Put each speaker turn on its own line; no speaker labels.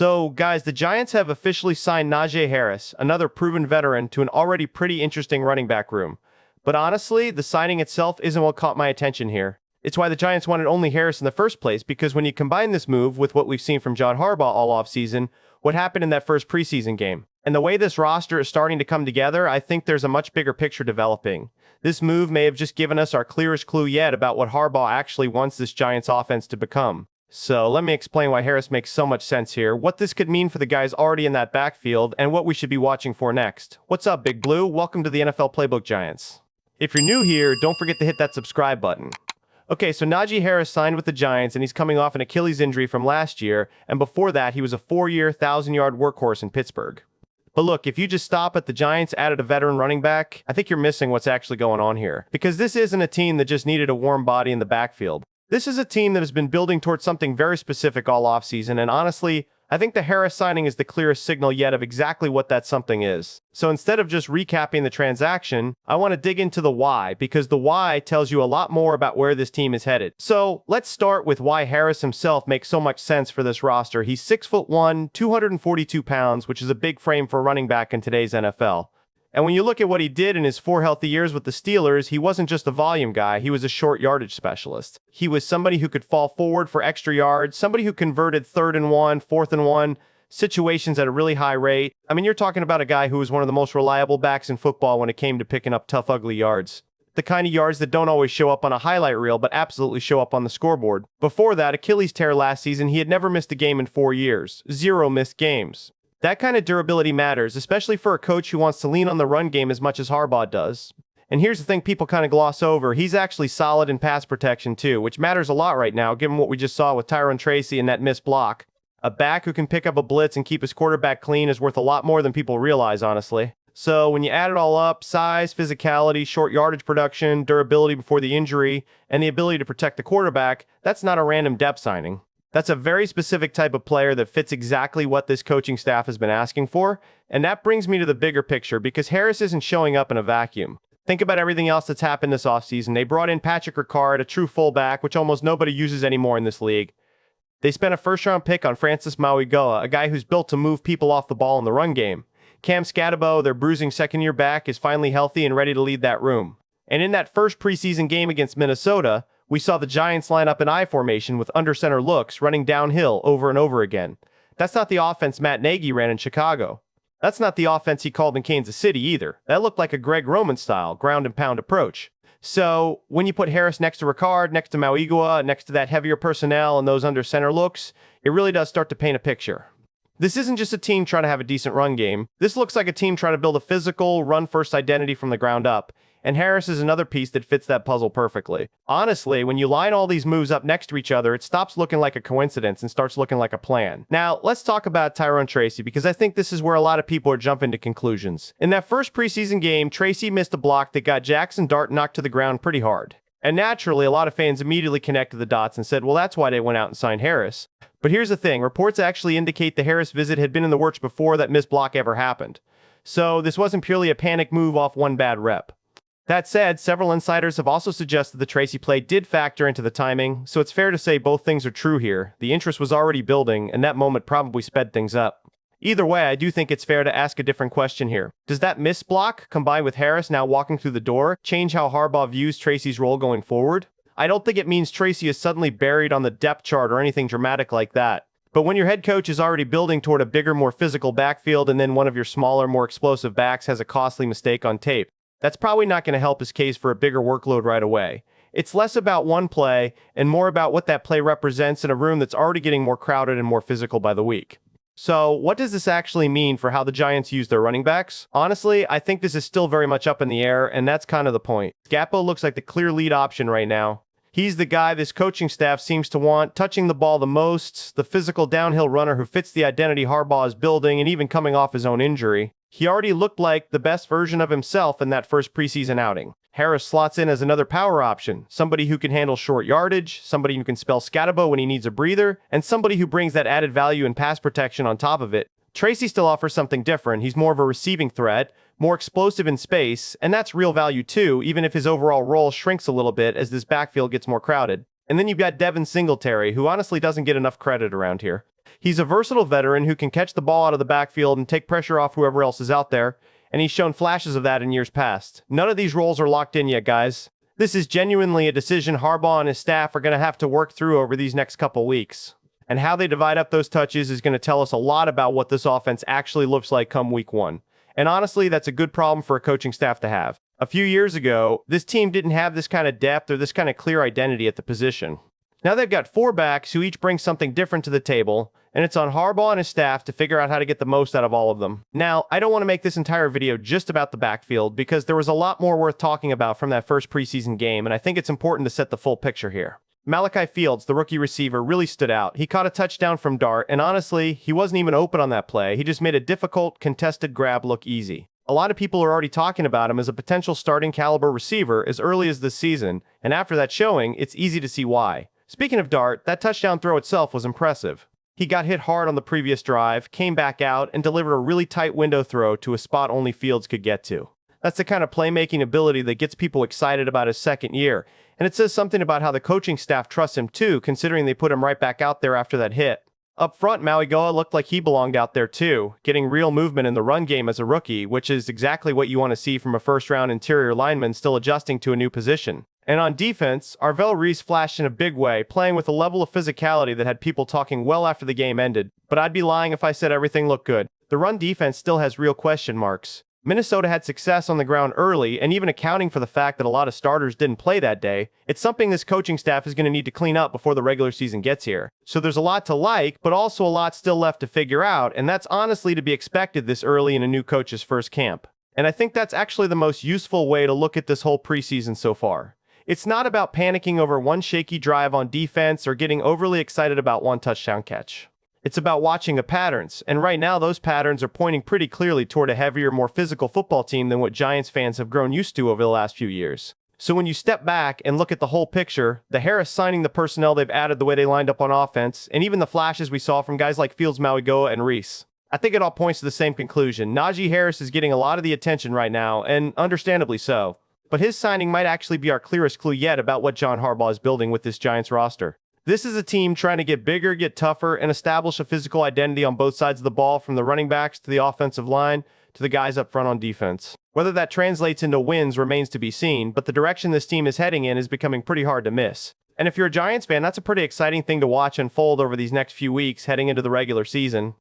So, guys, the Giants have officially signed Najee Harris, another proven veteran, to an already pretty interesting running back room. But honestly, the signing itself isn't what caught my attention here. It's why the Giants wanted only Harris in the first place, because when you combine this move with what we've seen from John Harbaugh all offseason, what happened in that first preseason game, and the way this roster is starting to come together, I think there's a much bigger picture developing. This move may have just given us our clearest clue yet about what Harbaugh actually wants this Giants offense to become. So let me explain why Harris makes so much sense here, what this could mean for the guys already in that backfield, and what we should be watching for next. What's up, Big Blue? Welcome to the NFL Playbook Giants. If you're new here, don't forget to hit that subscribe button. Okay, so Najee Harris signed with the Giants, and he's coming off an Achilles injury from last year, and before that, he was a 4-year, 1,000-yard workhorse in Pittsburgh. But look, if you just stop at the Giants added a veteran running back, I think you're missing what's actually going on here. Because this isn't a team that just needed a warm body in the backfield. This is a team that has been building towards something very specific all offseason, and honestly, I think the Harris signing is the clearest signal yet of exactly what that something is. So instead of just recapping the transaction, I want to dig into the why, because the why tells you a lot more about where this team is headed. So let's start with why Harris himself makes so much sense for this roster. He's 6'1", 242 pounds, which is a big frame for a running back in today's NFL. And when you look at what he did in his 4 healthy years with the Steelers, he wasn't just a volume guy, he was a short yardage specialist. He was somebody who could fall forward for extra yards, somebody who converted 3rd and 1, 4th and 1 situations at a really high rate. I mean, you're talking about a guy who was one of the most reliable backs in football when it came to picking up tough, ugly yards. The kind of yards that don't always show up on a highlight reel, but absolutely show up on the scoreboard. Before that Achilles tear last season, he had never missed a game in 4 years. 0 missed games. That kind of durability matters, especially for a coach who wants to lean on the run game as much as Harbaugh does. And here's the thing people kind of gloss over. He's actually solid in pass protection too, which matters a lot right now, given what we just saw with Tyrone Tracy and that missed block. A back who can pick up a blitz and keep his quarterback clean is worth a lot more than people realize, honestly. So when you add it all up, size, physicality, short yardage production, durability before the injury, and the ability to protect the quarterback, that's not a random depth signing. That's a very specific type of player that fits exactly what this coaching staff has been asking for, and that brings me to the bigger picture because Harris isn't showing up in a vacuum. Think about everything else that's happened this offseason. They brought in Patrick Ricard, a true fullback, which almost nobody uses anymore in this league. They spent a first-round pick on Francis Mauigoa, a guy who's built to move people off the ball in the run game. Cam Skattebo, their bruising second-year back, is finally healthy and ready to lead that room. And in that first preseason game against Minnesota, we saw the Giants line up in I formation with under-center looks, running downhill over and over again. That's not the offense Matt Nagy ran in Chicago. That's not the offense he called in Kansas City either. That looked like a Greg Roman-style, ground-and-pound approach. So, when you put Harris next to Ricard, next to Mauigoa, next to that heavier personnel and those under-center looks, it really does start to paint a picture. This isn't just a team trying to have a decent run game. This looks like a team trying to build a physical, run-first identity from the ground up. And Harris is another piece that fits that puzzle perfectly. Honestly, when you line all these moves up next to each other, it stops looking like a coincidence and starts looking like a plan. Now, let's talk about Tyrone Tracy, because I think this is where a lot of people are jumping to conclusions. In that first preseason game, Tracy missed a block that got Jaxson Dart knocked to the ground pretty hard. And naturally, a lot of fans immediately connected the dots and said, well, that's why they went out and signed Harris. But here's the thing, reports actually indicate the Harris visit had been in the works before that missed block ever happened. So this wasn't purely a panic move off one bad rep. That said, several insiders have also suggested the Tracy play did factor into the timing, so it's fair to say both things are true here. The interest was already building, and that moment probably sped things up. Either way, I do think it's fair to ask a different question here. Does that miss block, combined with Harris now walking through the door, change how Harbaugh views Tracy's role going forward? I don't think it means Tracy is suddenly buried on the depth chart or anything dramatic like that. But when your head coach is already building toward a bigger, more physical backfield and then one of your smaller, more explosive backs has a costly mistake on tape, that's probably not going to help his case for a bigger workload right away. It's less about one play and more about what that play represents in a room that's already getting more crowded and more physical by the week. So, what does this actually mean for how the Giants use their running backs? Honestly, I think this is still very much up in the air, and that's kind of the point. Skattebo looks like the clear lead option right now. He's the guy this coaching staff seems to want, touching the ball the most, the physical downhill runner who fits the identity Harbaugh is building and even coming off his own injury. He already looked like the best version of himself in that first preseason outing. Harris slots in as another power option, somebody who can handle short yardage, somebody who can spell Skattebo when he needs a breather, and somebody who brings that added value and pass protection on top of it. Tracy still offers something different. He's more of a receiving threat, more explosive in space, and that's real value too, even if his overall role shrinks a little bit as this backfield gets more crowded. And then you've got Devin Singletary, who honestly doesn't get enough credit around here. He's a versatile veteran who can catch the ball out of the backfield and take pressure off whoever else is out there, and he's shown flashes of that in years past. None of these roles are locked in yet, guys. This is genuinely a decision Harbaugh and his staff are going to have to work through over these next couple weeks. And how they divide up those touches is going to tell us a lot about what this offense actually looks like come week 1. And honestly, that's a good problem for a coaching staff to have. A few years ago, this team didn't have this kind of depth or this kind of clear identity at the position. Now they've got 4 backs who each bring something different to the table, and it's on Harbaugh and his staff to figure out how to get the most out of all of them. Now, I don't want to make this entire video just about the backfield because there was a lot more worth talking about from that first preseason game, and I think it's important to set the full picture here. Malachi Fields, the rookie receiver, really stood out. He caught a touchdown from Dart, and honestly, he wasn't even open on that play. He just made a difficult, contested grab look easy. A lot of people are already talking about him as a potential starting caliber receiver as early as this season, and after that showing, it's easy to see why. Speaking of Dart, that touchdown throw itself was impressive. He got hit hard on the previous drive, came back out, and delivered a really tight window throw to a spot only Fields could get to. That's the kind of playmaking ability that gets people excited about his second year, and it says something about how the coaching staff trusts him too, considering they put him right back out there after that hit. Up front, Mauigoa looked like he belonged out there too, getting real movement in the run game as a rookie, which is exactly what you want to see from a first-round interior lineman still adjusting to a new position. And on defense, Arvell Reese flashed in a big way, playing with a level of physicality that had people talking well after the game ended, but I'd be lying if I said everything looked good. The run defense still has real question marks. Minnesota had success on the ground early, and even accounting for the fact that a lot of starters didn't play that day, it's something this coaching staff is going to need to clean up before the regular season gets here. So there's a lot to like, but also a lot still left to figure out, and that's honestly to be expected this early in a new coach's first camp. And I think that's actually the most useful way to look at this whole preseason so far. It's not about panicking over one shaky drive on defense or getting overly excited about one touchdown catch. It's about watching the patterns, and right now those patterns are pointing pretty clearly toward a heavier, more physical football team than what Giants fans have grown used to over the last few years. So when you step back and look at the whole picture, the Harris signing the personnel they've added, the way they lined up on offense, and even the flashes we saw from guys like Fields, Mauigoa, and Reese, I think it all points to the same conclusion. Najee Harris is getting a lot of the attention right now, and understandably so. But his signing might actually be our clearest clue yet about what John Harbaugh is building with this Giants roster. This is a team trying to get bigger, get tougher, and establish a physical identity on both sides of the ball, from the running backs to the offensive line to the guys up front on defense. Whether that translates into wins remains to be seen, but the direction this team is heading in is becoming pretty hard to miss. And if you're a Giants fan, that's a pretty exciting thing to watch unfold over these next few weeks heading into the regular season.